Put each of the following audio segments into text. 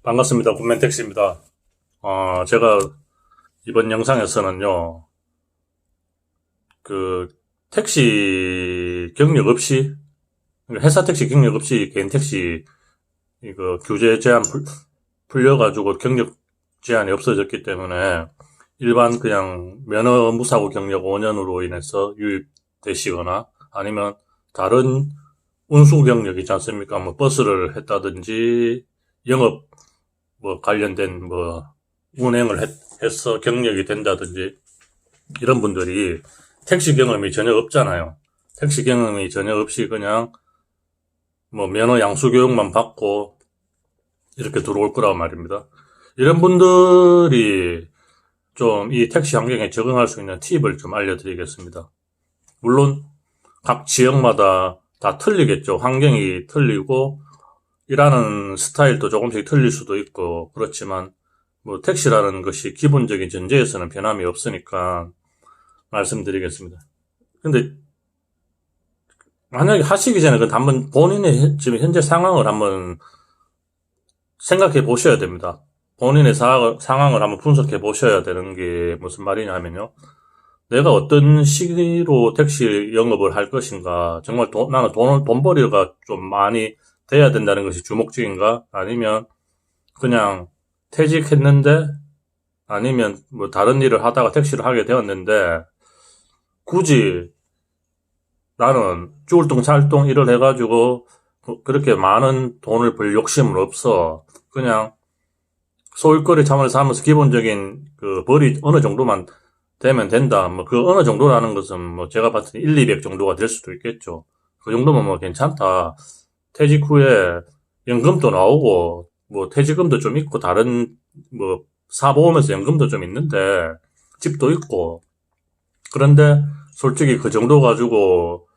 반갑습니다. 굿맨택시입니다. 제가 이번 영상에서는요, 택시 경력 없이, 회사 택시 경력 없이 개인 택시, 이거 규제 제한 풀려가지고 경력 제한이 없어졌기 때문에 일반 그냥 면허 무사고 경력 5년으로 인해서 유입되시거나 아니면 다른 운수 경력 있지 않습니까? 뭐 버스를 했다든지 영업 관련된 운행을 해서 경력이 된다든지 이런 분들이 택시 경험이 전혀 없잖아요. 택시 경험이 전혀 없이 그냥 면허 양수 교육만 받고 이렇게 들어올 거란 말입니다. 이런 분들이 좀 이 택시 환경에 적응할 수 있는 팁을 좀 알려드리겠습니다. 물론 각 지역마다 다 틀리겠죠. 환경이 틀리고 일하는 스타일도 조금씩 틀릴 수도 있고 그렇지만 택시라는 것이 기본적인 전제에서는 변함이 없으니까 말씀드리겠습니다. 근데 만약에 하시기 전에 한번 본인의 지금 현재 상황을 한번 생각해 보셔야 됩니다. 본인의 상황을 한번 분석해 보셔야 되는 게 무슨 말이냐면요. 내가 어떤 시기로 택시 영업을 할 것인가, 정말 나는 돈벌이가 좀 많이 돼야 된다는 것이 주목적인가, 아니면 그냥 퇴직했는데, 아니면 다른 일을 하다가 택시를 하게 되었는데, 굳이 나는 쭈울뚱찰뚱 일을 해가지고 그렇게 많은 돈을 벌 욕심은 없어. 그냥 소일거리 차원에서 하면서 기본적인 벌이 어느 정도만 되면 된다. 그 어느 정도라는 것은 제가 봤을 때 1, 200 정도가 될 수도 있겠죠. 그 정도면 괜찮다. 퇴직 후에 연금도 나오고, 퇴직금도 좀 있고, 다른, 사보험에서 연금도 좀 있는데, 집도 있고, 그런데 솔직히 그 정도 가지고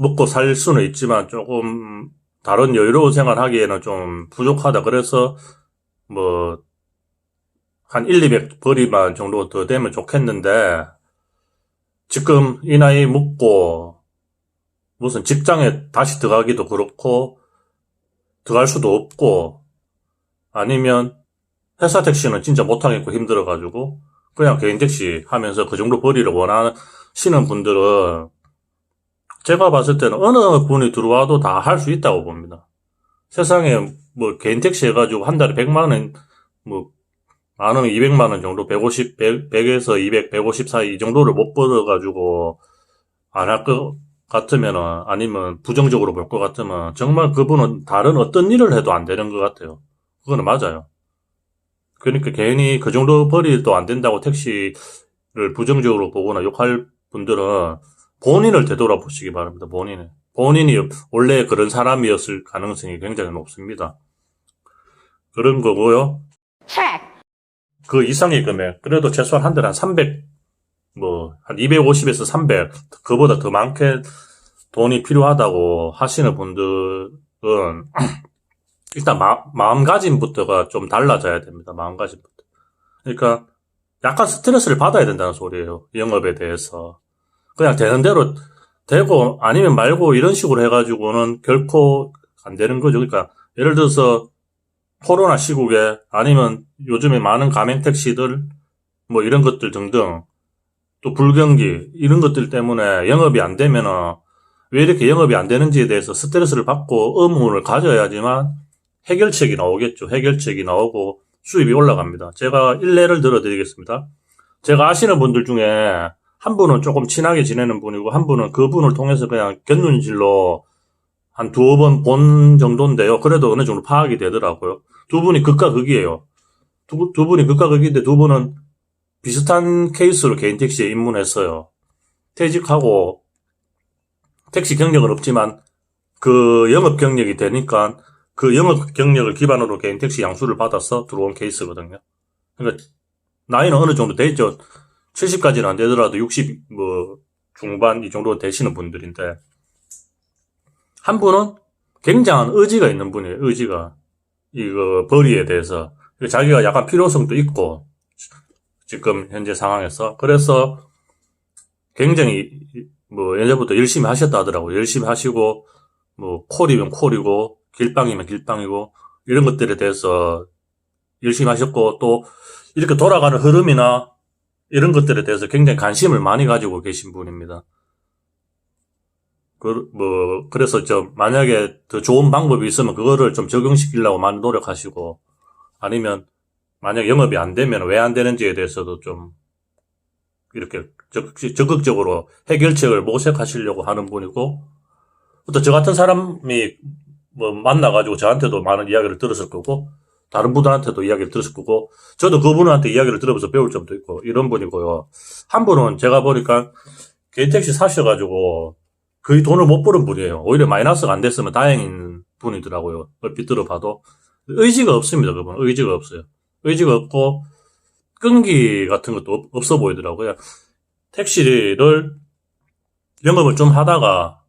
먹고 살 수는 있지만 조금 다른 여유로운 생활 하기에는 좀 부족하다. 그래서 한 1, 200 벌이만 정도 더 되면 좋겠는데, 지금 이 나이 먹고, 무슨 직장에 다시 들어가기도 그렇고, 들어갈 수도 없고, 아니면 회사 택시는 진짜 못하겠고 힘들어가지고, 그냥 개인 택시 하면서 그 정도 벌이를 원하시는 분들은, 제가 봤을 때는 어느 분이 들어와도 다 할 수 있다고 봅니다. 세상에 개인 택시 해가지고 한 달에 100만원, 많으면 200만원 정도, 100에서 200, 150 사이 이 정도를 못 벌어가지고, 안 할 것 같으면, 아니면 부정적으로 볼 것 같으면, 정말 그분은 다른 어떤 일을 해도 안 되는 것 같아요. 그거는 맞아요. 그러니까 괜히 그 정도 벌이도 안 된다고 택시를 부정적으로 보거나 욕할 분들은 본인을 되돌아보시기 바랍니다. 본인이 원래 그런 사람이었을 가능성이 굉장히 높습니다. 그런 거고요. 그 이상의 금액, 그래도 최소한 한 달에 한 300, 한 250에서 300, 그보다 더 많게 돈이 필요하다고 하시는 분들은, 일단 마음가짐부터가 좀 달라져야 됩니다. 마음가짐부터. 그러니까, 약간 스트레스를 받아야 된다는 소리예요. 영업에 대해서. 그냥 되는 대로 되고, 아니면 말고 이런 식으로 해가지고는 결코 안 되는 거죠. 그러니까, 예를 들어서, 코로나 시국에, 아니면 요즘에 많은 가맹 택시들, 이런 것들 등등, 또 불경기 이런 것들 때문에 영업이 안 되면은 왜 이렇게 영업이 안 되는지에 대해서 스트레스를 받고 의문을 가져야지만 해결책이 나오겠죠. 해결책이 나오고 수입이 올라갑니다. 제가 일례를 들어드리겠습니다. 제가 아시는 분들 중에 한 분은 조금 친하게 지내는 분이고 한 분은 그분을 통해서 그냥 곁눈질로 한 두어 번 본 정도인데요. 그래도 어느 정도 파악이 되더라고요. 두 분이 극과 극이에요. 두 분이 극과 극인데 두 분은 비슷한 케이스로 개인 택시에 입문했어요. 퇴직하고 택시 경력은 없지만 그 영업 경력이 되니까 그 영업 경력을 기반으로 개인 택시 양수를 받아서 들어온 케이스거든요. 그러니까 나이는 어느 정도 되죠. 70까지는 안 되더라도 60 중반 이 정도 되시는 분들인데 한 분은 굉장한 의지가 있는 분이에요. 의지가 이거 벌이에 대해서 자기가 약간 필요성도 있고 지금 현재 상황에서. 그래서 굉장히 예전부터 열심히 하셨다 하더라고요. 열심히 하시고 콜이면 콜이고 길빵이면 길빵이고 이런 것들에 대해서 열심히 하셨고, 또 이렇게 돌아가는 흐름이나 이런 것들에 대해서 굉장히 관심을 많이 가지고 계신 분입니다. 그래서 만약에 더 좋은 방법이 있으면 그거를 좀 적용시키려고 많이 노력하시고, 아니면 만약 영업이 안 되면 왜 안 되는지에 대해서도 좀 이렇게 적극적으로 해결책을 모색하시려고 하는 분이고, 또 저 같은 사람이 뭐 만나가지고 저한테도 많은 이야기를 들었을 거고, 다른 분들한테도 이야기를 들었을 거고, 저도 그분한테 이야기를 들으면서 배울 점도 있고, 이런 분이고요. 한 분은 제가 보니까 개인 택시 사셔가지고 거의 돈을 못 버는 분이에요. 오히려 마이너스가 안 됐으면 다행인 분이더라고요. 얼핏 들어봐도. 의지가 없습니다, 그분은. 의지가 없어요. 의지가 없고, 끈기 같은 것도 없어 보이더라고요. 택시를 영업을 좀 하다가,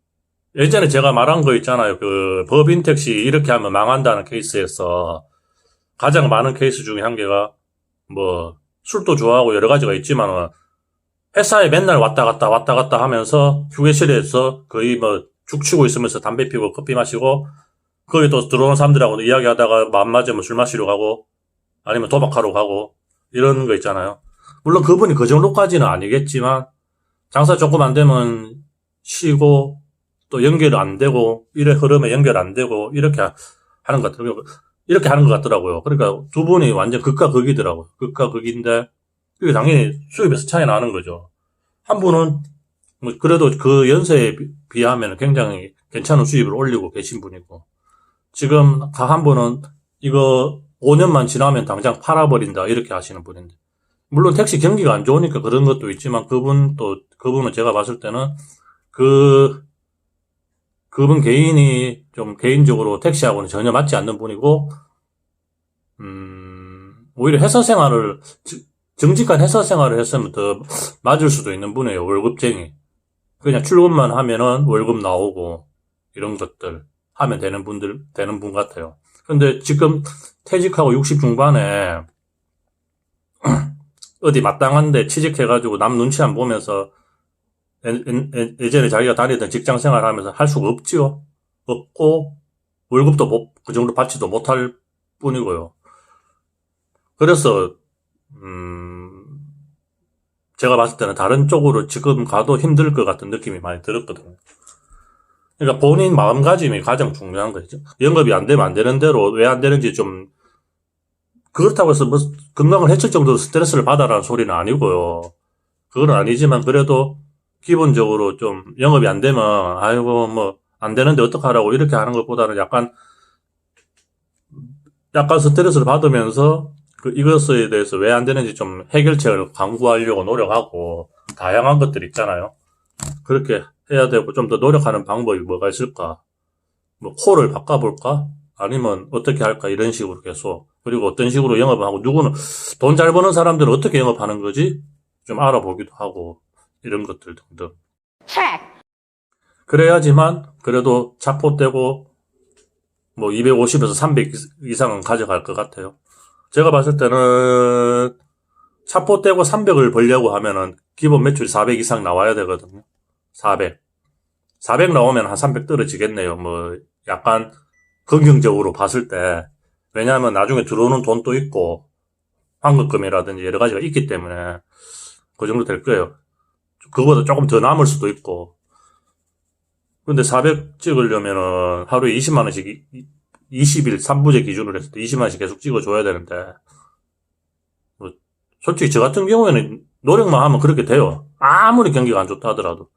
예전에 제가 말한 거 있잖아요. 그 법인 택시 이렇게 하면 망한다는 케이스에서 가장 많은 케이스 중에 한 개가 뭐 술도 좋아하고 여러 가지가 있지만 회사에 맨날 왔다 갔다 하면서 휴게실에서 거의 뭐 죽치고 있으면서 담배 피고 커피 마시고 거기 또 들어오는 사람들하고 이야기하다가 마음 맞으면 술 마시러 가고 아니면 도박하러 가고 이런 거 있잖아요. 물론 그분이 그 정도까지는 아니겠지만 장사 조금 안 되면 쉬고 또 연결 안 되고 일의 흐름에 연결 안 되고 이렇게 하는 것 같더라고요. 이렇게 하는 것 같더라고요. 그러니까 두 분이 완전 극과 극이더라고요. 극과 극인데 이게 당연히 수입에서 차이 나는 거죠. 한 분은 뭐 그래도 그 연세에 비하면 굉장히 괜찮은 수입을 올리고 계신 분이고 지금 한 분은 이거 5년만 지나면 당장 팔아버린다 이렇게 하시는 분인데 물론 택시 경기가 안 좋으니까 그런 것도 있지만 그분은 제가 봤을 때는 그분 개인이 좀 개인적으로 택시하고는 전혀 맞지 않는 분이고, 오히려 정직한 회사 생활을 했으면 더 맞을 수도 있는 분이에요, 월급쟁이. 그냥 출근만 하면은 월급 나오고, 이런 것들 하면 되는 분 같아요. 근데 지금 퇴직하고 60 중반에, 어디 마땅한데 취직해가지고 남 눈치 안 보면서 예전에 자기가 다니던 직장 생활을 하면서 할 수가 없지요. 없고 월급도 그 정도 받지도 못할 뿐이고요. 그래서 제가 봤을 때는 다른 쪽으로 지금 가도 힘들 것 같은 느낌이 많이 들었거든요. 그러니까 본인 마음가짐이 가장 중요한 거죠. 영업이 안 되면 안 되는 대로 왜 안 되는지 좀 그렇다고 해서 뭐 건강을 해칠 정도로 스트레스를 받아라는 소리는 아니고요. 그건 아니지만 그래도 기본적으로 좀 영업이 안 되면 아이고 뭐 안 되는데 어떡하라고 이렇게 하는 것보다는 약간 스트레스를 받으면서 이것에 대해서 왜 안 되는지 좀 해결책을 강구하려고 노력하고 다양한 것들 있잖아요. 그렇게 해야 되고 좀 더 노력하는 방법이 뭐가 있을까? 뭐 콜을 바꿔볼까? 아니면 어떻게 할까? 이런 식으로 계속 그리고 어떤 식으로 영업을 하고 누구는 돈 잘 버는 사람들은 어떻게 영업하는 거지? 좀 알아보기도 하고 이런 것들 등등. 그래야지만 그래도 차포 떼고 뭐 250에서 300 이상은 가져갈 것 같아요. 제가 봤을 때는 차포 떼고 300을 벌려고 하면은 기본 매출이 400 이상 나와야 되거든요. 400 나오면 한 300 떨어지겠네요. 뭐 약간 긍정적으로 봤을 때 왜냐하면 나중에 들어오는 돈도 있고 환급금이라든지 여러 가지가 있기 때문에 그 정도 될 거예요. 그거보다 조금 더 남을 수도 있고. 근데 400 찍으려면은 하루에 20만 원씩 20일 3부제 기준으로 해서 20만 원씩 계속 찍어줘야 되는데 뭐 솔직히 저 같은 경우에는 노력만 하면 그렇게 돼요. 아무리 경기가 안 좋다 하더라도.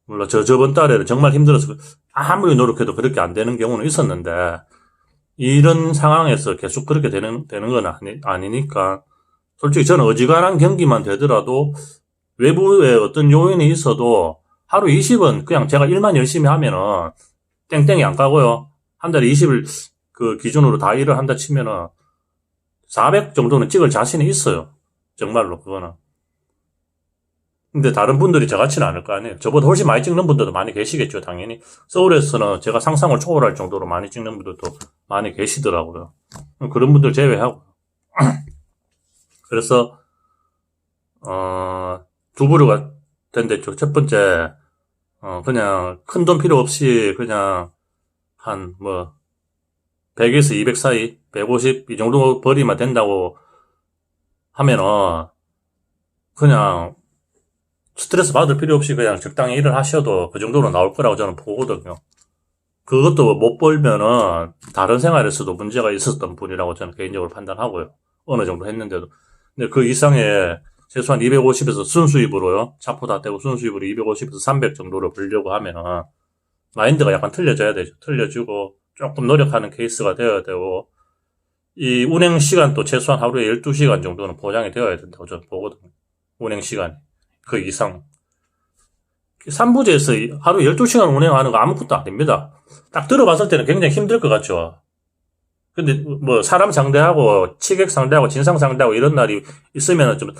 물론 저번 달에는 정말 힘들어서 아무리 노력해도 그렇게 안 되는 경우는 있었는데 이런 상황에서 계속 그렇게 되는 건 아니니까 솔직히 저는 어지간한 경기만 되더라도 외부에 어떤 요인이 있어도 하루 20은 그냥 제가 일만 열심히 하면은 땡땡이 안 가고요. 한 달에 20을 그 기준으로 다 일을 한다 치면은 400 정도는 찍을 자신이 있어요. 정말로 그거는. 근데 다른 분들이 저같지는 않을 거 아니에요. 저보다 훨씬 많이 찍는 분들도 많이 계시겠죠, 당연히. 서울에서는 제가 상상을 초월할 정도로 많이 찍는 분들도 많이 계시더라고요. 그런 분들 제외하고. 그래서 두 부류가 된댔죠. 첫 번째, 그냥 큰 돈 필요 없이 그냥 100에서 200 사이, 150 이 정도 벌이면 된다고 하면은 그냥 스트레스 받을 필요 없이 그냥 적당히 일을 하셔도 그 정도로 나올 거라고 저는 보거든요. 그것도 못 벌면은 다른 생활에서도 문제가 있었던 분이라고 저는 개인적으로 판단하고요. 어느 정도 했는데도. 근데 그 이상의 최소한 250에서 순수입으로요. 차포 다 떼고 순수입으로 250에서 300 정도를 벌려고 하면은 마인드가 약간 틀려져야 되죠. 틀려지고 조금 노력하는 케이스가 되어야 되고 이 운행 시간도 최소한 하루에 12시간 정도는 보장이 되어야 된다고 저는 보거든요. 운행 시간. 그 이상. 3부제에서 하루 12시간 운행하는 거 아무것도 아닙니다. 딱 들어봤을 때는 굉장히 힘들 것 같죠. 근데 뭐 사람 상대하고 취객 상대하고 진상 상대하고 이런 날이 있으면 좀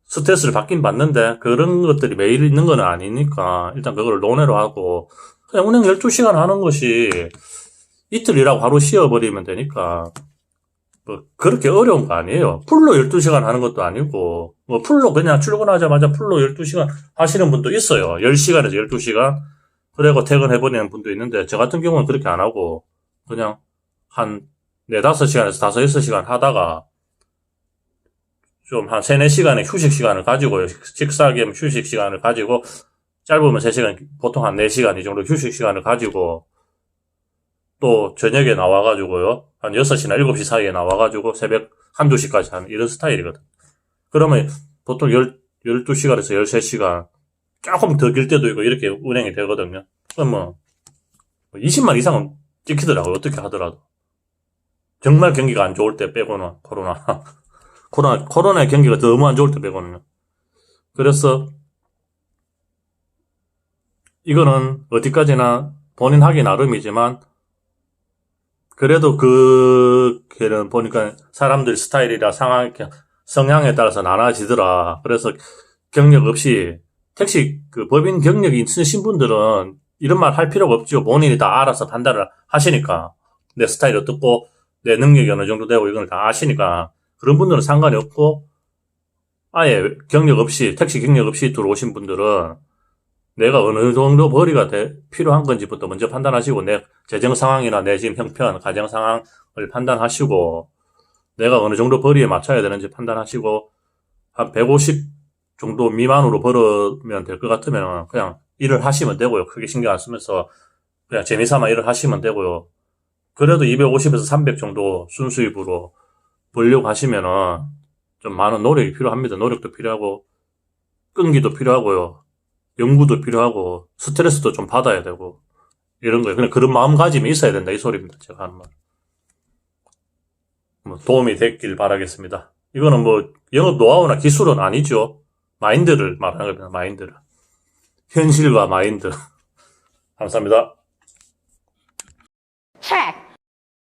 스트레스를 받긴 받는데 그런 것들이 매일 있는 건 아니니까 일단 그걸 논외로 하고 그냥 운행 12시간 하는 것이 이틀 일하고 하루 쉬어버리면 되니까 뭐 그렇게 어려운 거 아니에요. 풀로 12시간 하는 것도 아니고 뭐 풀로 그냥 출근하자마자 풀로 12시간 하시는 분도 있어요. 10시간에서 12시간 그리고 퇴근해버리는 분도 있는데 저 같은 경우는 그렇게 안 하고 그냥 한 4, 5시간에서 5, 6시간 하다가 좀 한 3, 4시간의 휴식 시간을 가지고 식사 겸 휴식 시간을 가지고 짧으면 3시간 보통 한 4시간 이 정도 휴식 시간을 가지고 또 저녁에 나와가지고요. 한 6시나 7시 사이에 나와가지고 새벽 1, 2시까지 하는 이런 스타일이거든. 그러면 보통 12시간에서 13시간 조금 더 길 때도 있고 이렇게 운행이 되거든요. 그럼 뭐 20만 이상은 찍히더라고요. 어떻게 하더라도. 정말 경기가 안 좋을 때 빼고는 코로나의 경기가 너무 안 좋을 때 빼고는. 그래서 이거는 어디까지나 본인 하기 나름이지만 그래도 그 걔는 보니까 사람들 스타일이라 상황 성향에 따라서 나눠지더라. 그래서 경력 없이 택시 그 법인 경력이 있으신 분들은 이런 말 할 필요가 없죠. 본인이 다 알아서 판단을 하시니까 내 스타일이 어떻고 내 능력이 어느 정도 되고 이걸 다 아시니까 그런 분들은 상관이 없고 아예 경력 없이 택시 경력 없이 들어오신 분들은 내가 어느 정도 벌이가 필요한 건지부터 먼저 판단하시고 내 재정 상황이나 내 지금 형편, 가정 상황을 판단하시고 내가 어느 정도 벌이에 맞춰야 되는지 판단하시고 한 150 정도 미만으로 벌으면 될 것 같으면 그냥 일을 하시면 되고요. 크게 신경 안 쓰면서 그냥 재미삼아 일을 하시면 되고요. 그래도 250에서 300 정도 순수입으로 벌려고 하시면은 좀 많은 노력이 필요합니다. 노력도 필요하고 끈기도 필요하고요. 연구도 필요하고 스트레스도 좀 받아야 되고 이런 거예요. 그냥 그런 마음가짐이 있어야 된다 이 소리입니다. 제가 하는 말. 뭐 도움이 됐길 바라겠습니다. 이거는 뭐 영업 노하우나 기술은 아니죠. 마인드를 말하는 겁니다. 마인드를. 현실과 마인드. 감사합니다. Check.